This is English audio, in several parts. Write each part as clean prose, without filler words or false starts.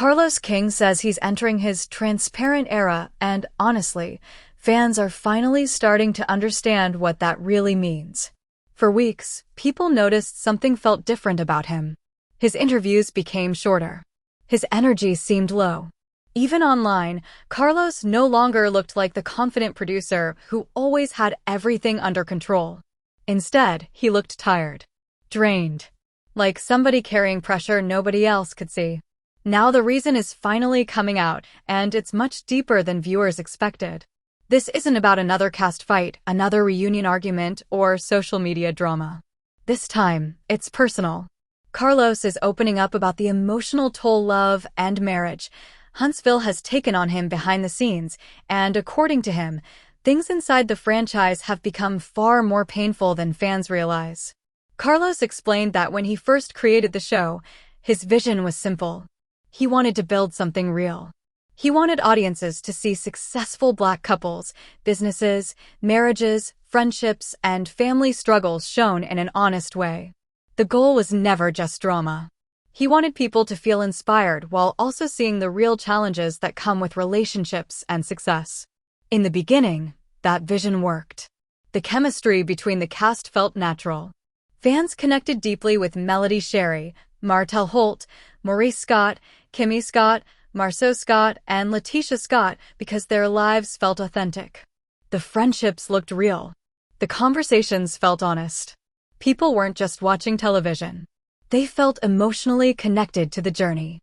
Carlos King says he's entering his transparent era, and honestly, fans are finally starting to understand what that really means. For weeks, people noticed something felt different about him. His interviews became shorter. His energy seemed low. Even online, Carlos no longer looked like the confident producer who always had everything under control. Instead, he looked tired, drained, like somebody carrying pressure nobody else could see. Now the reason is finally coming out, and it's much deeper than viewers expected. This isn't about another cast fight, another reunion argument, or social media drama. This time, it's personal. Carlos is opening up about the emotional toll love and marriage Huntsville has taken on him behind the scenes, and according to him, things inside the franchise have become far more painful than fans realize. Carlos explained that when he first created the show, his vision was simple. He wanted to build something real. He wanted audiences to see successful Black couples, businesses, marriages, friendships, and family struggles shown in an honest way. The goal was never just drama. He wanted people to feel inspired while also seeing the real challenges that come with relationships and success. In the beginning, that vision worked. The chemistry between the cast felt natural. Fans connected deeply with Melody Sherry, Martell Holt, Maurice Scott, Kimmy Scott, Marceau Scott, and Letitia Scott because their lives felt authentic. The friendships looked real. The conversations felt honest. People weren't just watching television. They felt emotionally connected to the journey.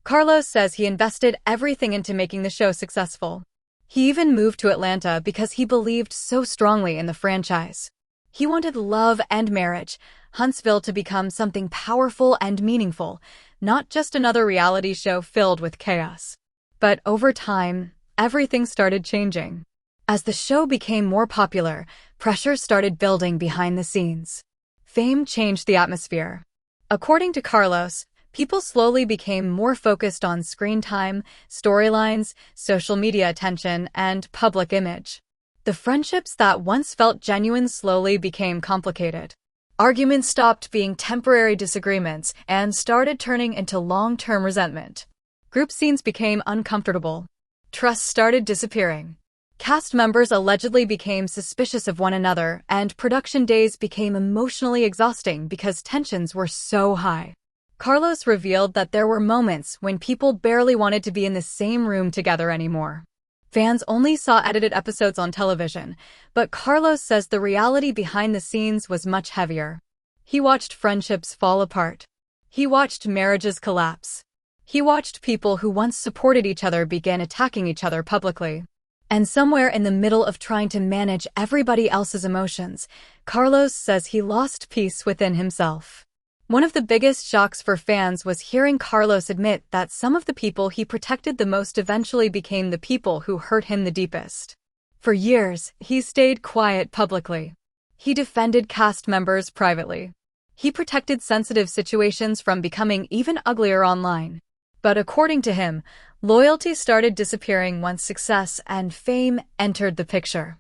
Carlos says he invested everything into making the show successful. He even moved to Atlanta because he believed so strongly in the franchise. He wanted love and marriage, Huntsville to become something powerful and meaningful, not just another reality show filled with chaos. But over time, everything started changing. As the show became more popular, pressure started building behind the scenes. Fame changed the atmosphere. According to Carlos, people slowly became more focused on screen time, storylines, social media attention, and public image. The friendships that once felt genuine slowly became complicated. Arguments stopped being temporary disagreements and started turning into long-term resentment. Group scenes became uncomfortable. Trust started disappearing. Cast members allegedly became suspicious of one another, and production days became emotionally exhausting because tensions were so high. Carlos revealed that there were moments when people barely wanted to be in the same room together anymore. Fans only saw edited episodes on television, but Carlos says the reality behind the scenes was much heavier. He watched friendships fall apart. He watched marriages collapse. He watched people who once supported each other begin attacking each other publicly. And somewhere in the middle of trying to manage everybody else's emotions, Carlos says he lost peace within himself. One of the biggest shocks for fans was hearing Carlos admit that some of the people he protected the most eventually became the people who hurt him the deepest. For years, he stayed quiet publicly. He defended cast members privately. He protected sensitive situations from becoming even uglier online. But according to him, loyalty started disappearing once success and fame entered the picture.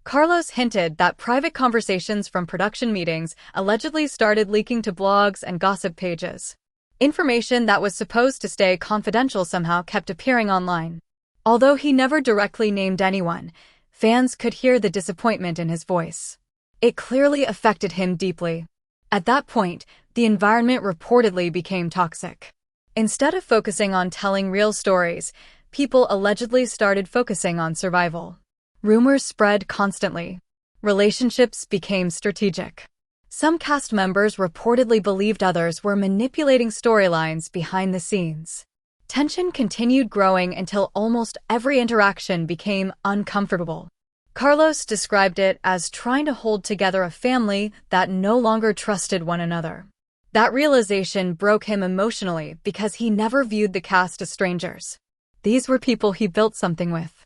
Carlos hinted that private conversations from production meetings allegedly started leaking to blogs and gossip pages. Information that was supposed to stay confidential somehow kept appearing online. Although he never directly named anyone, fans could hear the disappointment in his voice. It clearly affected him deeply. At that point, the environment reportedly became toxic. Instead of focusing on telling real stories, people allegedly started focusing on survival. Rumors spread constantly. Relationships became strategic. Some cast members reportedly believed others were manipulating storylines behind the scenes. Tension continued growing until almost every interaction became uncomfortable. Carlos described it as trying to hold together a family that no longer trusted one another. That realization broke him emotionally because he never viewed the cast as strangers. These were people he built something with.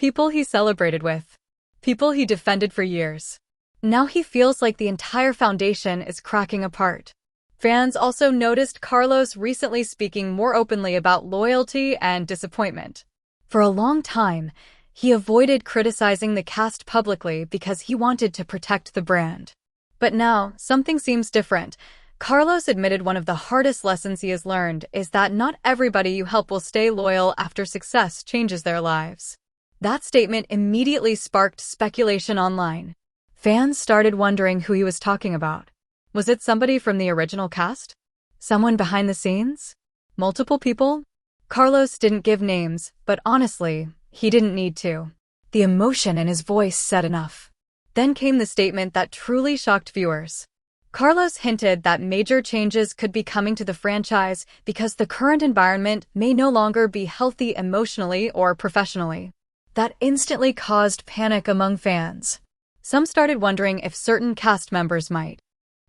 People he celebrated with. People he defended for years. Now he feels like the entire foundation is cracking apart. Fans also noticed Carlos recently speaking more openly about loyalty and disappointment. For a long time, he avoided criticizing the cast publicly because he wanted to protect the brand. But now, something seems different. Carlos admitted one of the hardest lessons he has learned is that not everybody you help will stay loyal after success changes their lives. That statement immediately sparked speculation online. Fans started wondering who he was talking about. Was it somebody from the original cast? Someone behind the scenes? Multiple people? Carlos didn't give names, but honestly, he didn't need to. The emotion in his voice said enough. Then came the statement that truly shocked viewers. Carlos hinted that major changes could be coming to the franchise because the current environment may no longer be healthy emotionally or professionally. That instantly caused panic among fans. Some started wondering if certain cast members might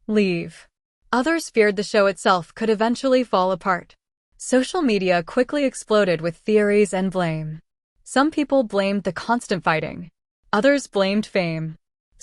leave. Others feared the show itself could eventually fall apart. Social media quickly exploded with theories and blame. Some people blamed the constant fighting. Others blamed fame.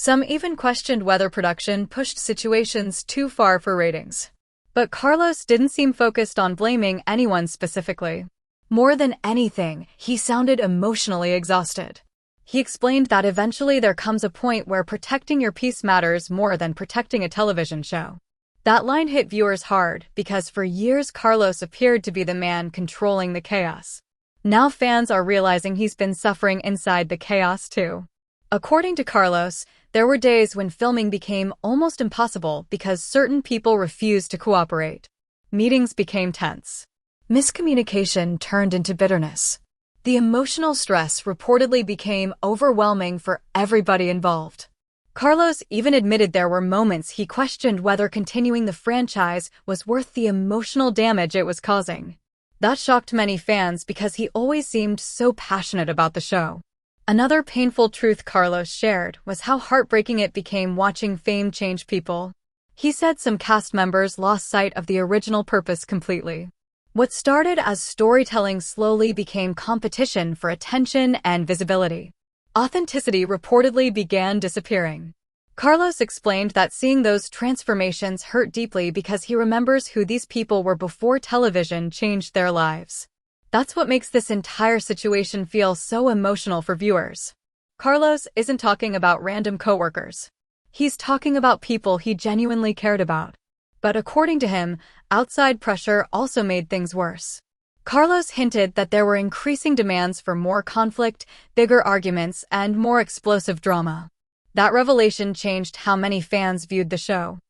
Some even questioned whether production pushed situations too far for ratings. But Carlos didn't seem focused on blaming anyone specifically. More than anything, he sounded emotionally exhausted. He explained that eventually there comes a point where protecting your peace matters more than protecting a television show. That line hit viewers hard because for years Carlos appeared to be the man controlling the chaos. Now fans are realizing he's been suffering inside the chaos too. According to Carlos, there were days when filming became almost impossible because certain people refused to cooperate. Meetings became tense. Miscommunication turned into bitterness. The emotional stress reportedly became overwhelming for everybody involved. Carlos even admitted there were moments he questioned whether continuing the franchise was worth the emotional damage it was causing. That shocked many fans because he always seemed so passionate about the show. Another painful truth Carlos shared was how heartbreaking it became watching fame change people. He said some cast members lost sight of the original purpose completely. What started as storytelling slowly became competition for attention and visibility. Authenticity reportedly began disappearing. Carlos explained that seeing those transformations hurt deeply because he remembers who these people were before television changed their lives. That's what makes this entire situation feel so emotional for viewers. Carlos isn't talking about random coworkers. He's talking about people he genuinely cared about. But according to him, outside pressure also made things worse. Carlos hinted that there were increasing demands for more conflict, bigger arguments, and more explosive drama. That revelation changed how many fans viewed the show,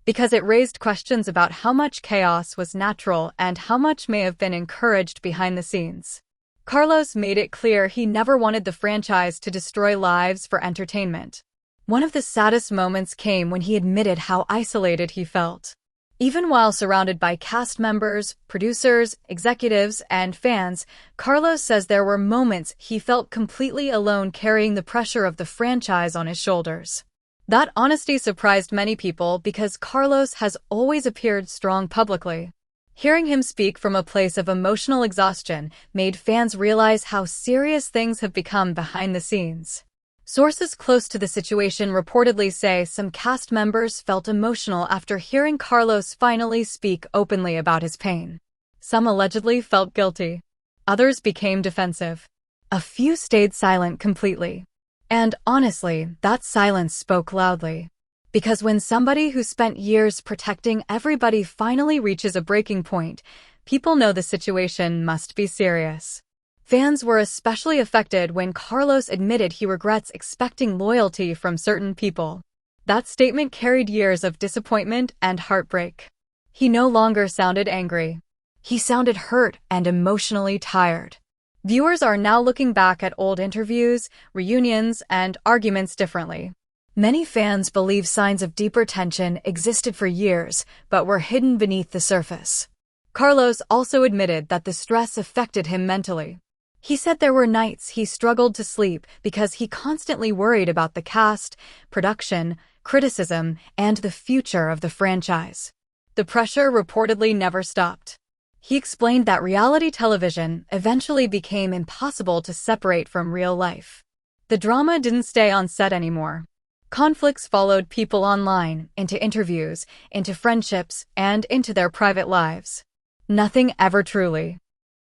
because it raised questions about how much chaos was natural and how much may have been encouraged behind the scenes. Carlos made it clear he never wanted the franchise to destroy lives for entertainment. One of the saddest moments came when he admitted how isolated he felt. Even while surrounded by cast members, producers, executives, and fans, Carlos says there were moments he felt completely alone carrying the pressure of the franchise on his shoulders. That honesty surprised many people because Carlos has always appeared strong publicly. Hearing him speak from a place of emotional exhaustion made fans realize how serious things have become behind the scenes. Sources close to the situation reportedly say some cast members felt emotional after hearing Carlos finally speak openly about his pain. Some allegedly felt guilty. Others became defensive. A few stayed silent completely. And honestly, that silence spoke loudly. Because when somebody who spent years protecting everybody finally reaches a breaking point, people know the situation must be serious. Fans were especially affected when Carlos admitted he regrets expecting loyalty from certain people. That statement carried years of disappointment and heartbreak. He no longer sounded angry. He sounded hurt and emotionally tired. Viewers are now looking back at old interviews, reunions, and arguments differently. Many fans believe signs of deeper tension existed for years, but were hidden beneath the surface. Carlos also admitted that the stress affected him mentally. He said there were nights he struggled to sleep because he constantly worried about the cast, production, criticism, and the future of the franchise. The pressure reportedly never stopped. He explained that reality television eventually became impossible to separate from real life. The drama didn't stay on set anymore. Conflicts followed people online, into interviews, into friendships, and into their private lives. Nothing ever truly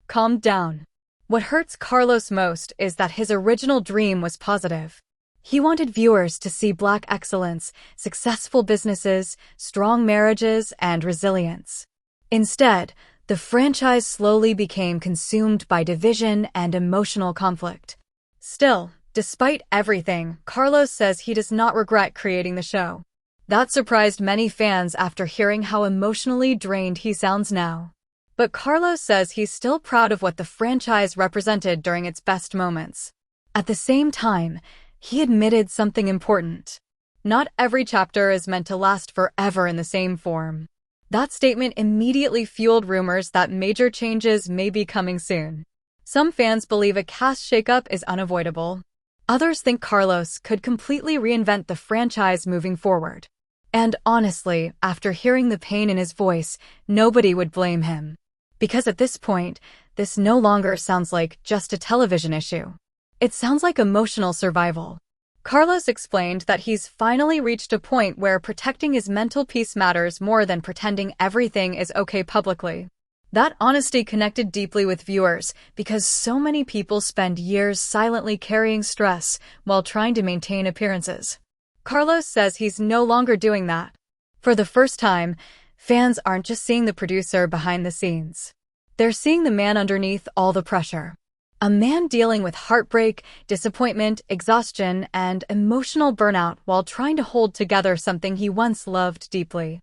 calmed down. What hurts Carlos most is that his original dream was positive. He wanted viewers to see Black excellence, successful businesses, strong marriages, and resilience. Instead, the franchise slowly became consumed by division and emotional conflict. Still, despite everything, Carlos says he does not regret creating the show. That surprised many fans after hearing how emotionally drained he sounds now. But Carlos says he's still proud of what the franchise represented during its best moments. At the same time, he admitted something important. Not every chapter is meant to last forever in the same form. That statement immediately fueled rumors that major changes may be coming soon. Some fans believe a cast shakeup is unavoidable. Others think Carlos could completely reinvent the franchise moving forward. And honestly, after hearing the pain in his voice, nobody would blame him. Because at this point, this no longer sounds like just a television issue. It sounds like emotional survival. Carlos explained that he's finally reached a point where protecting his mental peace matters more than pretending everything is okay publicly. That honesty connected deeply with viewers because so many people spend years silently carrying stress while trying to maintain appearances. Carlos says he's no longer doing that. For the first time, fans aren't just seeing the producer behind the scenes. They're seeing the man underneath all the pressure. A man dealing with heartbreak, disappointment, exhaustion, and emotional burnout while trying to hold together something he once loved deeply.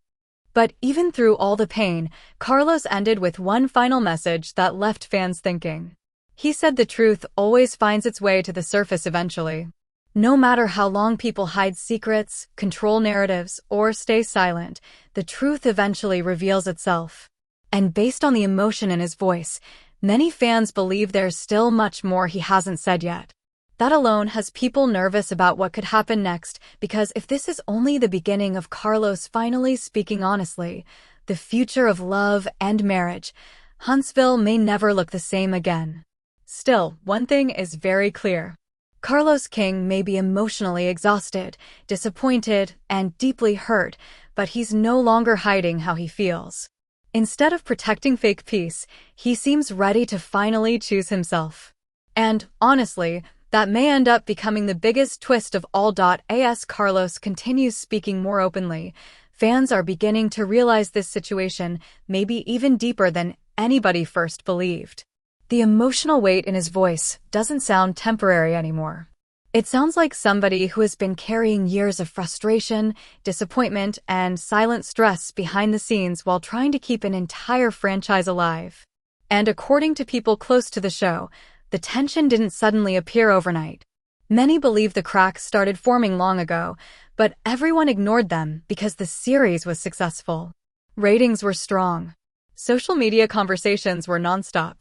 But even through all the pain, Carlos ended with one final message that left fans thinking. He said the truth always finds its way to the surface eventually. No matter how long people hide secrets, control narratives, or stay silent, the truth eventually reveals itself. And based on the emotion in his voice, many fans believe there's still much more he hasn't said yet. That alone has people nervous about what could happen next, because if this is only the beginning of Carlos finally speaking honestly, the future of love and marriage, Huntsville may never look the same again. Still, one thing is very clear. Carlos King may be emotionally exhausted, disappointed, and deeply hurt, but he's no longer hiding how he feels. Instead of protecting fake peace, he seems ready to finally choose himself. And, honestly, that may end up becoming the biggest twist of all. As Carlos continues speaking more openly, fans are beginning to realize this situation may be even deeper than anybody first believed. The emotional weight in his voice doesn't sound temporary anymore. It sounds like somebody who has been carrying years of frustration, disappointment, and silent stress behind the scenes while trying to keep an entire franchise alive. And according to people close to the show, the tension didn't suddenly appear overnight. Many believe the cracks started forming long ago, but everyone ignored them because the series was successful. Ratings were strong. Social media conversations were nonstop.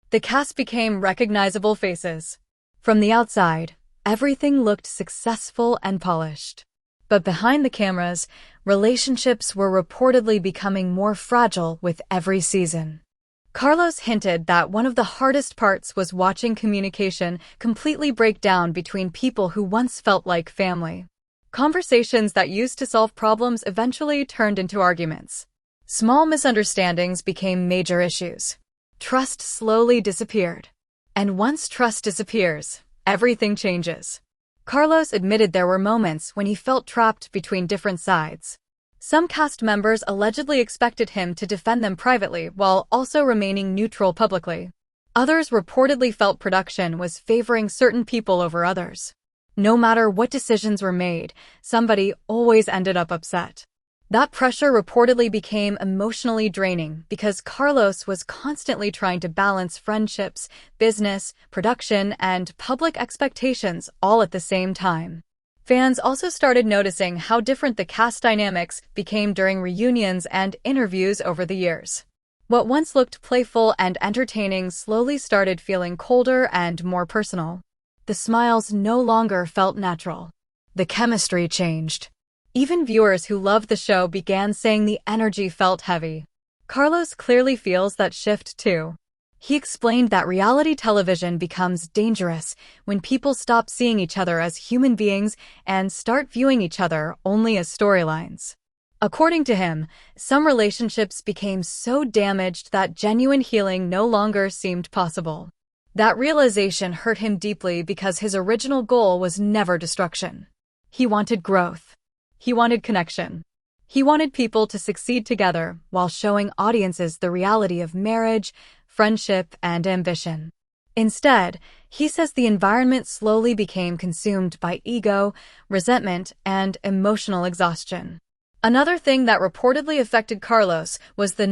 The cast became recognizable faces. From the outside, everything looked successful and polished. But behind the cameras, relationships were reportedly becoming more fragile with every season. Carlos hinted that one of the hardest parts was watching communication completely break down between people who once felt like family. Conversations that used to solve problems eventually turned into arguments. Small misunderstandings became major issues. Trust slowly disappeared. And once trust disappears, everything changes. Carlos admitted there were moments when he felt trapped between different sides. Some cast members allegedly expected him to defend them privately while also remaining neutral publicly. Others reportedly felt production was favoring certain people over others. No matter what decisions were made, somebody always ended up upset. That pressure reportedly became emotionally draining because Carlos was constantly trying to balance friendships, business, production, and public expectations all at the same time. Fans also started noticing how different the cast dynamics became during reunions and interviews over the years. What once looked playful and entertaining slowly started feeling colder and more personal. The smiles no longer felt natural. The chemistry changed. Even viewers who loved the show began saying the energy felt heavy. Carlos clearly feels that shift too. He explained that reality television becomes dangerous when people stop seeing each other as human beings and start viewing each other only as storylines. According to him, some relationships became so damaged that genuine healing no longer seemed possible. That realization hurt him deeply because his original goal was never destruction. He wanted growth. He wanted connection. He wanted people to succeed together while showing audiences the reality of marriage, friendship, and ambition. Instead, he says the environment slowly became consumed by ego, resentment, and emotional exhaustion. Another thing that reportedly affected Carlos was the